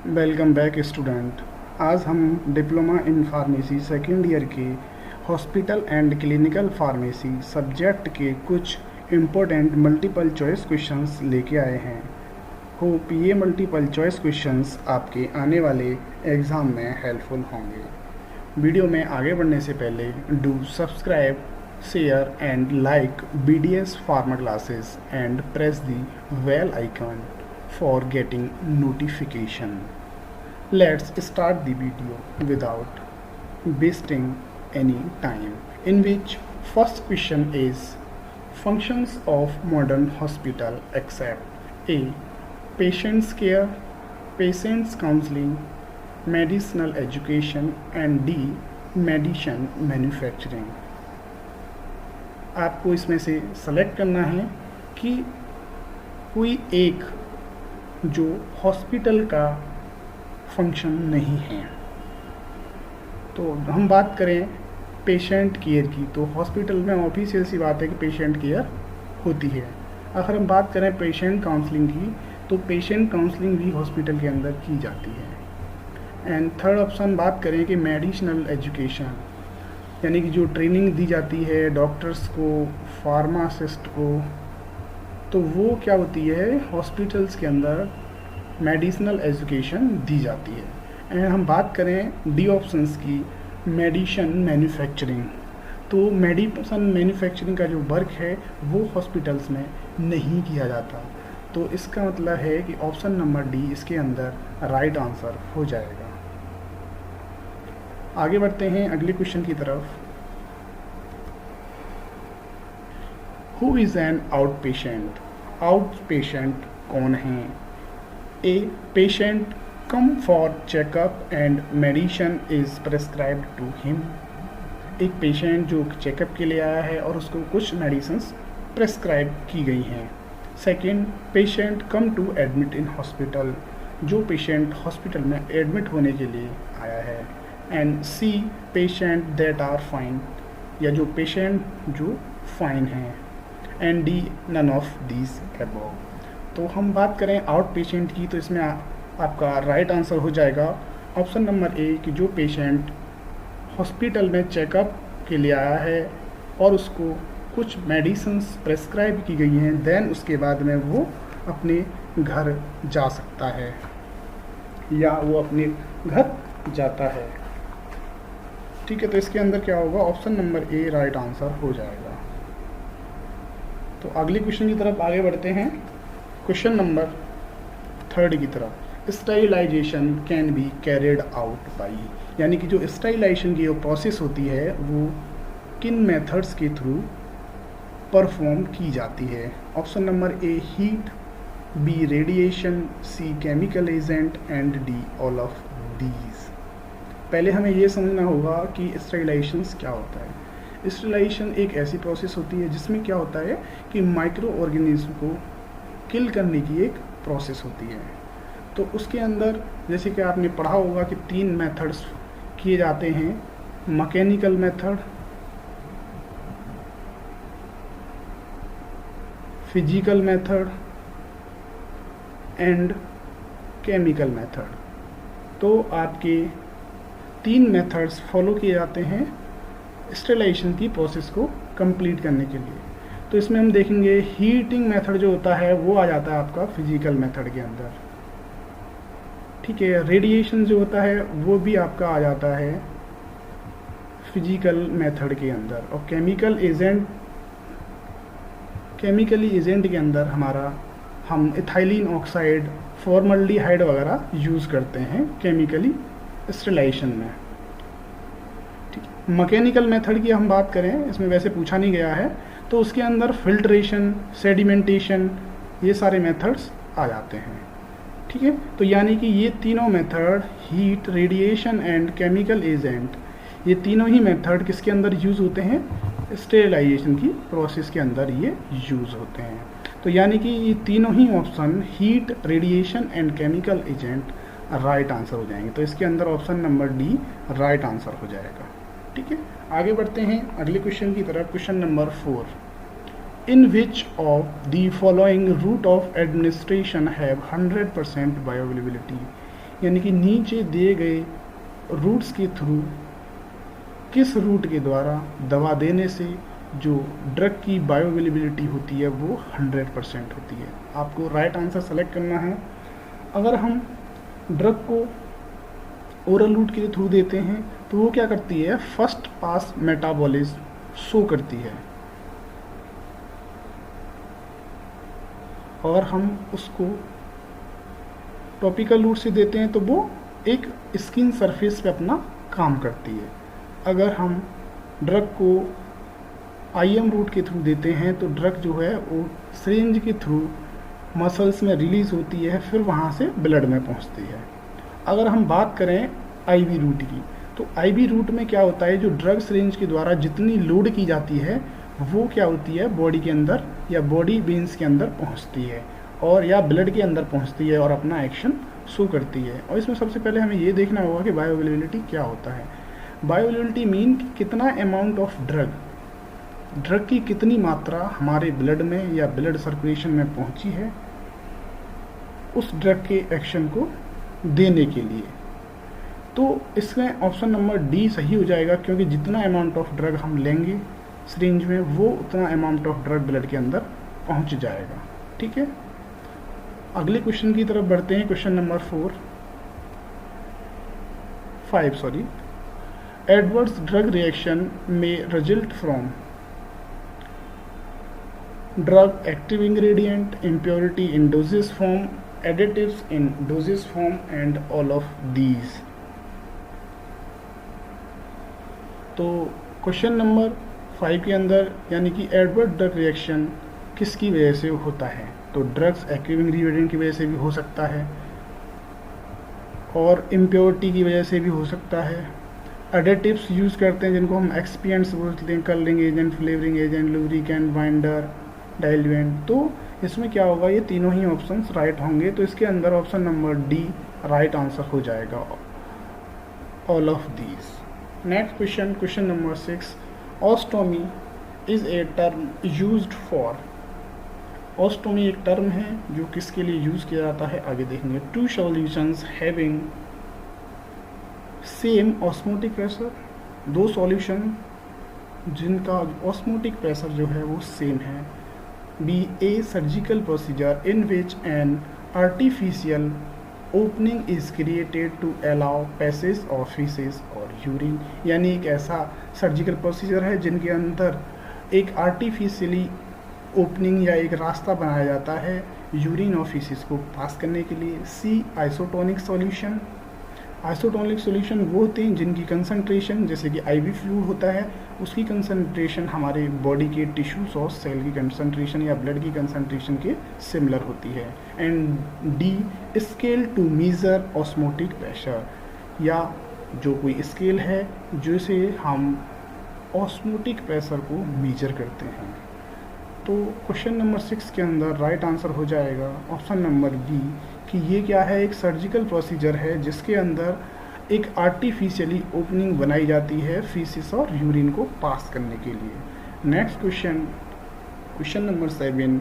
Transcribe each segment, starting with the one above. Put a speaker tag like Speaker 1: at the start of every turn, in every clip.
Speaker 1: Welcome back student. आज हम diploma in pharmacy second year के hospital and clinical pharmacy subject के कुछ इम्पोर्टेंट मल्टीपल चॉइस क्वेश्चंस लेके आए हैं। होप ये मल्टीपल चॉइस क्वेश्चंस आपके आने वाले एग्ज़ाम में हेल्पफुल होंगे। वीडियो में आगे बढ़ने से पहले do subscribe, share and like BDS Pharma classes and press the bell icon for getting notification. Let's start the video without wasting any time. In which first question is functions of modern hospital except A. Patient's care, patient's counseling, medicinal education and D. Medicine manufacturing. आपको इसमें से select करना है कि कोई एक जो hospital का फंक्शन नहीं है। तो हम बात करें पेशेंट केयर की, तो हॉस्पिटल में ऑफिशियल सी बात है कि पेशेंट केयर होती है। अगर हम बात करें पेशेंट काउंसलिंग की, तो पेशेंट काउंसलिंग भी हॉस्पिटल के अंदर की जाती है। एंड थर्ड ऑप्शन बात करें कि मेडिसिनल एजुकेशन, यानी कि जो ट्रेनिंग दी जाती है डॉक्टर्स को, फार्मासिस्ट को, तो वो क्या होती है, हॉस्पिटल्स के अंदर मेडिसिनल एजुकेशन दी जाती है। एंड हम बात करें डी ऑप्शंस की, मेडिसिन मैन्युफैक्चरिंग, तो मेडिसिन मैन्युफैक्चरिंग का जो वर्क है वो हॉस्पिटल्स में नहीं किया जाता। तो इसका मतलब है कि ऑप्शन नंबर डी इसके अंदर राइट आंसर हो जाएगा। आगे बढ़ते हैं अगले क्वेश्चन की तरफ। Who is an out patient? Out patient कौन है? A. Patient come for checkup and medicine is prescribed to him. एक पेशेंट जो चेकअप के लिए आया है और उसको कुछ मेडिसिन्स प्रेस्क्राइब की गई हैं। Second, patient come to admit in hospital, जो पेशेंट हॉस्पिटल में एडमिट होने के लिए आया है। And C. Patient that are fine, या जो पेशेंट जो फाइन हैं। And D. None of these above. तो हम बात करें आउट पेशेंट की, तो इसमें आपका राइट आंसर हो जाएगा ऑप्शन नंबर ए कि जो पेशेंट हॉस्पिटल में चेकअप के लिए आया है और उसको कुछ मेडिसिन्स प्रेस्क्राइब की गई हैं, देन उसके बाद में वो अपने घर जा सकता है या वो अपने घर जाता है। ठीक है, तो इसके अंदर क्या होगा, ऑप्शन नंबर ए राइट आंसर हो जाएगा। तो अगले क्वेश्चन की तरफ आगे बढ़ते हैं, क्वेश्चन नंबर थर्ड की तरफ। Sterilisation can be carried out by, यानी कि जो स्टरलाइजेशन की जो प्रोसेस होती है वो किन मेथड्स के थ्रू परफॉर्म की जाती है? Option number A heat, B radiation, C chemical agent and D all of these. पहले हमें ये समझना होगा कि स्टरलाइजेशन क्या होता है। स्टरलाइजेशन एक ऐसी प्रोसेस होती है जिसमें क्या होता है कि माइक्रो ऑर्गेनिज्म को किल करने की एक प्रोसेस होती है। तो उसके अंदर जैसे कि आपने पढ़ा होगा कि 3 मेथड्स किए जाते हैं, mechanical method, physical method and chemical method. तो आपके 3 मेथड्स फॉलो किए जाते हैं स्टरलाइजेशन की प्रोसेस को कंप्लीट करने के लिए। तो इसमें हम देखेंगे हीटिंग मेथड जो होता है वो आ जाता है आपका फिजिकल मेथड के अंदर। ठीक है, रेडिएशन जो होता है वो भी आपका आ जाता है फिजिकल मेथड के अंदर। और केमिकली एजेंट के अंदर हम इथाइलिन ऑक्साइड, फॉर्मल्डिहाइड वगैरह यूज़ करते हैं केमिकली स्टरलाइजेशन में। ठीक, मैकेनिकल मेथड की हम बात करें, इसमें वैसे पूछा नहीं गया है, तो उसके अंदर फिल्ट्रेशन, सेडिमेंटेशन, ये सारे मेथड्स आ जाते हैं। ठीक है, तो यानी कि ये तीनों method, heat, radiation and chemical agent, ये तीनों ही मेथड किसके अंदर यूज़ होते हैं? स्टेरिलाइजेशन की प्रोसेस के अंदर ये यूज़ होते हैं। तो यानी कि ये तीनों ही option, heat, radiation and chemical agent, right answer हो जाएंगे। तो इसके अंदर option number D right answer हो जाएगा। ठीक है, आगे बढ़ते हैं अगले क्वेश्चन की तरफ। Question number 4, In which of the following route of administration have 100% bioavailability? यानी कि नीचे दिए गए रूट्स के थ्रू किस रूट के द्वारा दवा देने से जो ड्रग की बायोअवेलेबिलिटी होती है वो 100% होती है। आपको राइट आंसर सेलेक्ट करना है। अगर हम ड्रग को ओरल रूट के थ्रू देते हैं तो वो क्या करती है, फर्स्ट पास मेटाबॉलिज्म शो करती है, और हम उसको टॉपिकल रूट से देते हैं तो वो एक स्किन सरफेस पे अपना काम करती है। अगर हम ड्रग को आईएम रूट के थ्रू देते हैं तो ड्रग जो है वो सिरिंज के थ्रू मसल्स में रिलीज होती है, फिर वहाँ से ब्लड में पहुँचती है। अगर हम बात करें आईवी रूट की, तो आईवी रूट में क्या होता है, जो ड्रग सिरिंज के द्वारा जितनी लोड की जाती है वो क्या होती है, बॉडी के अंदर या बॉडी वेन्स के अंदर पहुंचती है और या ब्लड के अंदर पहुंचती है और अपना एक्शन शो करती है। और इसमें सबसे पहले हमें ये देखना होगा कि बायोअवेलेबिलिटी क्या होता है। बायोअवेलेबिलिटी मीन कितना अमाउंट ऑफ ड्रग की कितनी मात्रा हमारे ब्लड में या ब्लड सर्कुलेशन में पहुंची है उस ड्रग के एक्शन को देने के लिए। तो इसमें ऑप्शन नंबर डी सही हो जाएगा, क्योंकि जितना अमाउंट ऑफ ड्रग हम लेंगे सिरिंज में वो उतना अमाउंट ऑफ ड्रग ब्लड के अंदर पहुंच जाएगा। ठीक है, अगले क्वेश्चन की तरफ बढ़ते हैं। Question number 5 adverse drug reaction में result from drug active ingredient, impurity in doses form, additives in doses form and all of these. तो क्वेश्चन नंबर 5 के अंदर यानी कि एडवर्स ड्रग रिएक्शन किसकी वजह से होता है, तो ड्रग्स एक्टिव इंग्रेडिएंट की वजह से भी हो सकता है और इम्प्योरिटी की वजह से भी हो सकता है। एडिटिव्स यूज़ करते हैं जिनको हम एक्सपिएंट्स बोलते हैं, colouring agent, flavouring agent, lubricant, binder, diluent. तो इसमें क्या होगा, ये तीनों ही ऑप्शंस राइट होंगे, तो इसके अंदर option number D right answer हो जाएगा, all of these. Next question, question number 6, ostomy is a term used for. Ostomy एक टर्म है जो किसके लिए यूज किया जाता है, आगे देखेंगे। Two solutions having same osmotic pressure, दो सॉल्यूशन जिनका ऑस्मोटिक प्रेशर जो है वो सेम है। B a surgical procedure in which an artificial opening is created to allow passage of faeces और यूरिन, यानी एक ऐसा सर्जिकल प्रोसीजर है जिनके अंदर एक आर्टिफिशियली ओपनिंग या एक रास्ता बनाया जाता है यूरिन और फीसिस को पास करने के लिए। सी आइसोटोनिक सॉल्यूशन, आइसोटोनिक सॉल्यूशन वो होते हैं जिनकी कंसंट्रेशन, जैसे कि आईवी फ्लूइड होता है उसकी कंसंट्रेशन हमारे बॉडी के टिश्यूज और सेल की कंसंट्रेशन या ब्लड की कंसंट्रेशन के सिमिलर होती है। And D scale to measure osmotic pressure, या जो कोई स्केल है जिसे हम ऑस्मोटिक प्रेशर को मेजर करते हैं। तो क्वेश्चन नंबर 6 के अंदर राइट आंसर हो जाएगा ऑप्शन नंबर बी, कि ये क्या है, एक सर्जिकल प्रोसीजर है जिसके अंदर एक आर्टिफिशियली ओपनिंग बनाई जाती है फीसिस और यूरिन को पास करने के लिए। Next question, question number 7,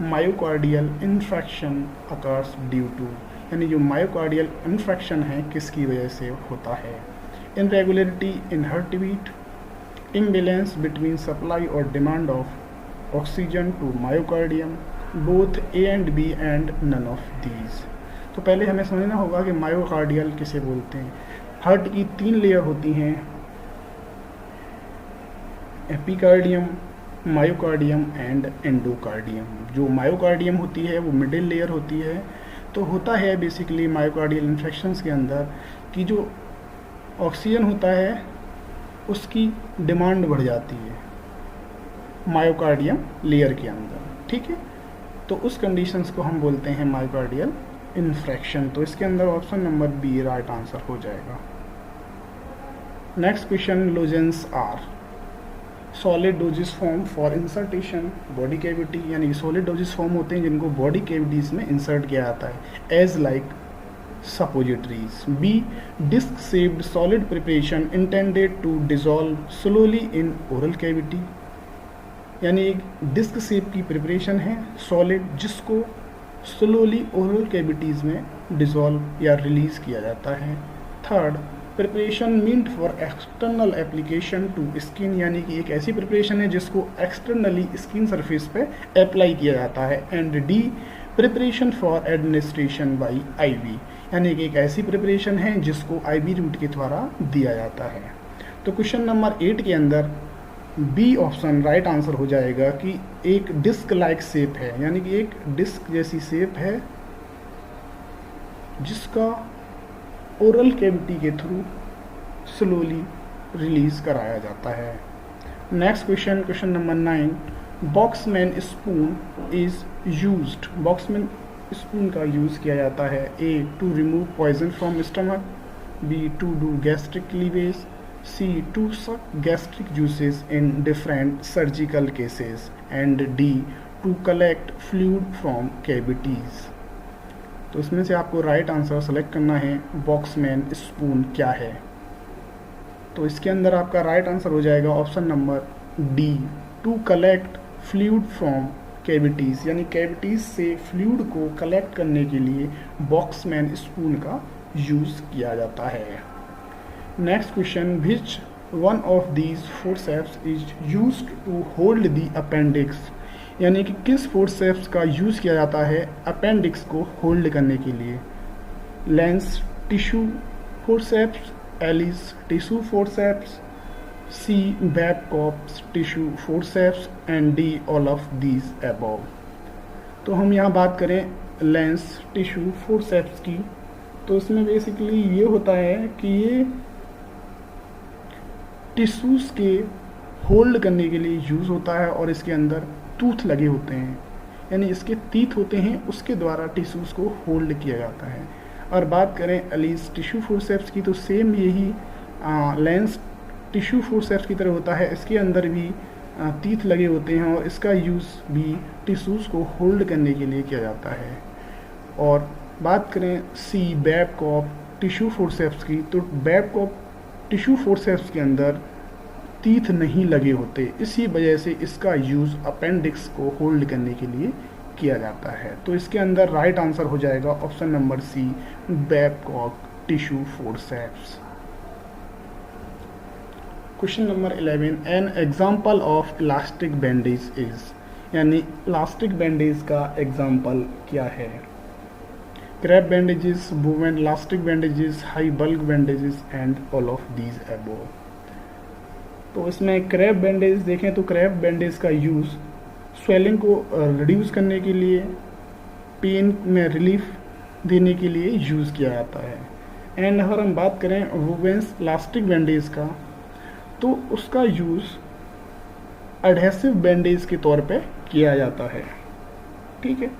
Speaker 1: myocardial infection occurs due to, यानी जो मायोकार्डियल इन्फेक्शन है किसकी वजह से होता है। Irregularity in heart beat, imbalance between supply और demand of oxygen to myocardium, both A and B and none of these. तो पहले हमें समझना होगा कि मायोकार्डियल किसे बोलते हैं। हार्ट की 3 लेयर होती हैं, एपिकार्डियम, मायोकार्डियम एंड एंडोकार्डियम। जो मायोकार्डियम होती है वो मिडिल लेयर होती है। तो होता है बेसिकली मायोकार्डियल इन्फेक्शंस के अंदर कि जो ऑक्सीजन होता है उसकी डिमांड बढ़ जाती है मायोकार्डियम लेयर के अंदर, ठीक है। तो उस कंडीशंस को हम बोलते हैं मायोकार्डियल इन्फ्रेक्शन। तो इसके अंदर option number B right answer हो जाएगा। Next question, lozenges are solid doses form for insertion body cavity, यानी सॉलिड डोजेस फॉर्म होते हैं जिनको बॉडी कैविटीज में इंसर्ट किया जाता है as like suppositories. B disc shaped solid preparation intended to dissolve slowly in oral cavity, यानी एक डिस्क शेप की प्रिपरेशन है सॉलिड जिसको स्लोली ओरल कैविटीज़ में डिसॉल्व या रिलीज़ किया जाता है। Third, preparation meant for external application to skin, यानी कि एक ऐसी प्रिपरेशन है जिसको एक्सटर्नली स्किन सरफेस पे अप्लाई किया जाता है। And D, preparation for administration by IV, यानी कि एक ऐसी प्रिपरेशन है जिसको आईवी रूट के द्वारा दिया जाता है। तो क्वेश्चन नंबर 8 के अंदर बी ऑप्शन राइट आंसर हो जाएगा कि एक डिस्क लाइक शेप है, यानी कि एक डिस्क जैसी शेप है जिसका ओरल कैविटी के थ्रू स्लोली रिलीज कराया जाता है। Next question, question number 9, boxman spoon is used, boxman spoon का यूज़ किया जाता है। A, to remove poison from stomach, B, to do gastric cleavage, C, to suck gastric juices in different surgical cases, and D, to collect fluid from cavities। तो इसमें से आपको right answer select करना है बॉक्समैन spoon क्या है। तो इसके अंदर आपका राइट आंसर हो जाएगा option number D, to collect fluid from cavities, यानी कैविटीज़ से फ्लूइड को कलेक्ट करने के लिए बॉक्समैन स्पून का यूज़ किया जाता है। Next question, which one of these forceps is used to hold the appendix, यानी कि किस फोर्सेप्स का यूज़ किया जाता है अपेंडिक्स को होल्ड करने के लिए। Lane's tissue forceps, Allis tissue forceps, C, Babcock's tissue forceps, and D, all of these above. तो हम यहाँ बात करें लेंस टिश्यू फोर्सेप्स की, तो इसमें बेसिकली ये होता है कि ये टिश्यूज़ के होल्ड करने के लिए यूज़ होता है और इसके अंदर टूथ लगे होते हैं, यानी इसके टीथ होते हैं, उसके द्वारा टिश्यूज़ को होल्ड किया जाता है। और बात करें एलिस टिश्यू फोर्सेप्स की, तो सेम यही लेंस टिश्यू फोर्सेप्स की तरह होता है, इसके अंदर भी टीथ लगे होते हैं और इसका यूज़ भी टिश्यूज़ को होल्ड करने के लिए किया जाता है। और बात करें सी, बैबकॉप टिश्यू फोर्सेप्स की, तो बैबकॉप टिश्यू फोर्सेप्स के अंदर टीथ नहीं लगे होते, इसी वजह से इसका यूज़ अपेंडिक्स को होल्ड करने के लिए किया जाता है। तो इसके अंदर राइट आंसर हो जाएगा option number C, Babcock tissue forceps. Question number 11, an example of elastic bandage is, यानी इलास्टिक बैंडेज का एग्जाम्पल क्या है। Crepe bandages, woven elastic bandages, high bulk bandages, and all of these above. तो इसमें crepe bandage देखें तो crepe bandage का use swelling को रिड्यूस करने के लिए, पेन में रिलीफ देने के लिए यूज़ किया जाता है। एंड अगर हम बात करें वोवेंस इलास्टिक बैंडेज का, तो उसका यूज़ एडहेसिव बैंडेज के तौर पे किया जाता है। ठीक है,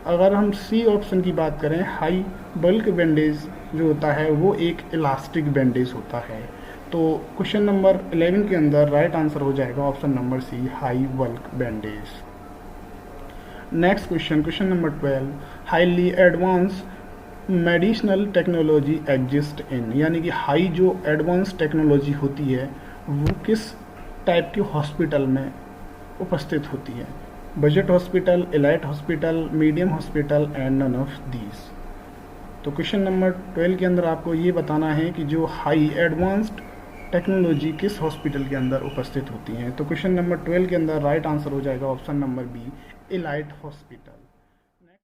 Speaker 1: अगर हम सी ऑप्शन की बात करें, हाई बल्क बैंडेज जो होता है वो एक इलास्टिक बैंडेज होता है। तो क्वेश्चन नंबर 11 के अंदर राइट आंसर हो जाएगा option number C, high bulk bandage. Next question, question number 12, highly advance medicinal technology exist in, यानी कि हाई जो एडवांस टेक्नोलॉजी होती है वो किस टाइप के हॉस्पिटल में उपस्थित होती है। Budget hospital, elite hospital, medium hospital, and none of these. तो क्वेश्चन नंबर 12 के अंदर आपको ये बताना है कि जो हाई एडवांस्ड टेक्नोलॉजी किस हॉस्पिटल के अंदर उपस्थित होती हैं। तो क्वेश्चन नंबर 12 के अंदर राइट आंसर हो जाएगा option number B, elite hospital.